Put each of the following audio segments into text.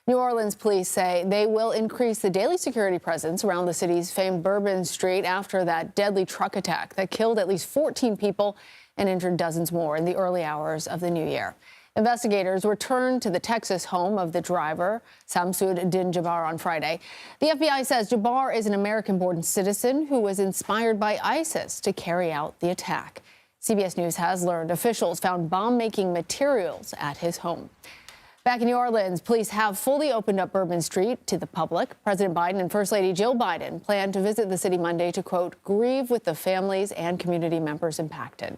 New Orleans police say they will increase the daily security presence around the city's famed Bourbon Street after that deadly truck attack that killed at least 14 people and injured dozens more in the early hours of the new year. Investigators returned to the Texas home of the driver, Samsud Din Jabbar, on Friday. The FBI says Jabbar is an American-born citizen who was inspired by ISIS to carry out the attack. CBS News has learned officials found bomb-making materials at his home. Back in New Orleans, police have fully opened up Bourbon Street to the public. President Biden and First Lady Jill Biden plan to visit the city Monday to, quote, grieve with the families and community members impacted.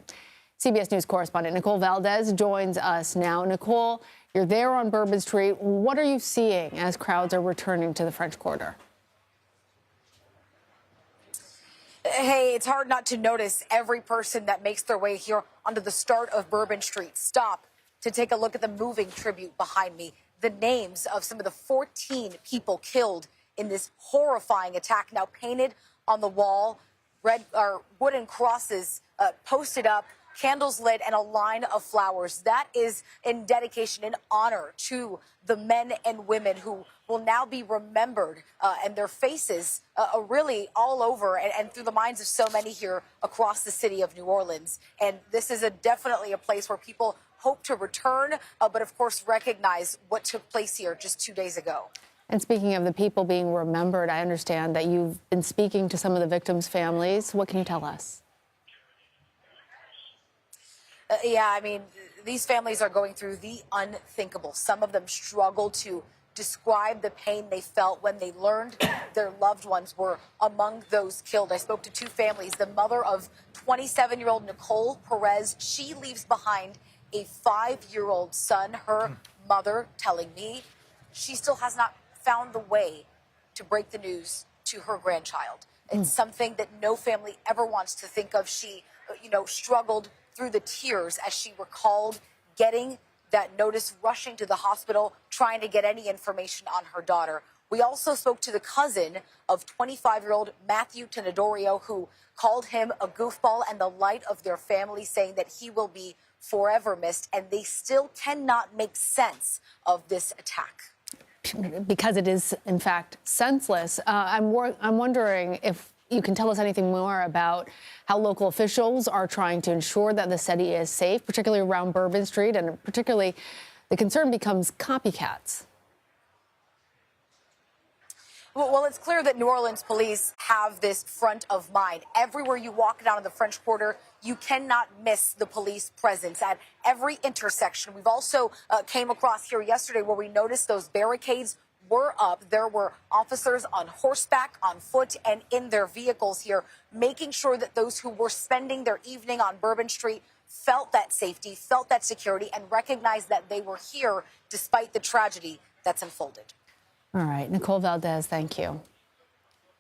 CBS News correspondent Nicole Valdes joins us now. Nicole, you're there on Bourbon Street. What are you seeing as crowds are returning to the French Quarter? Hey, it's hard not to notice every person that makes their way here onto the start of Bourbon Street stop to take a look at the moving tribute behind me. The names of some of the 14 people killed in this horrifying attack now painted on the wall, wooden crosses posted up, candles lit, and a line of flowers. That is in dedication, in honor to the men and women who will now be remembered, and their faces are really all over and through the minds of so many here across the city of New Orleans. And this is definitely a place where people hope to return, but of course recognize what took place here just 2 days ago. And speaking of the people being remembered, I understand that you've been speaking to some of the victims' families. What can you tell us? Yeah, I mean, these families are going through the unthinkable. Some of them struggle to describe the pain they felt when they learned their loved ones were among those killed. I spoke to two families. The mother of 27-year-old Nicole Valdes, she leaves behind a 5-year-old son. Her mother telling me she still has not found the way to break the news to her grandchild. It's something that no family ever wants to think of. She, struggled through the tears as she recalled getting that notice, rushing to the hospital, trying to get any information on her daughter. We also spoke to the cousin of 25-year-old Matthew Tenedorio, who called him a goofball and the light of their family, saying that he will be forever missed, and they still cannot make sense of this attack. Because it is, in fact, senseless. I'm wondering if you can tell us anything more about how local officials are trying to ensure that the city is safe, particularly around Bourbon Street, and particularly the concern becomes copycats. Well, it's clear that New Orleans police have this front of mind. Everywhere you walk down in the French Quarter, you cannot miss the police presence at every intersection. We've also came across here yesterday where we noticed those barricades were up. There were officers on horseback, on foot, and in their vehicles here, making sure that those who were spending their evening on Bourbon Street felt that safety, felt that security, and recognized that they were here despite the tragedy that's unfolded. All right. Nicole Valdes, thank you.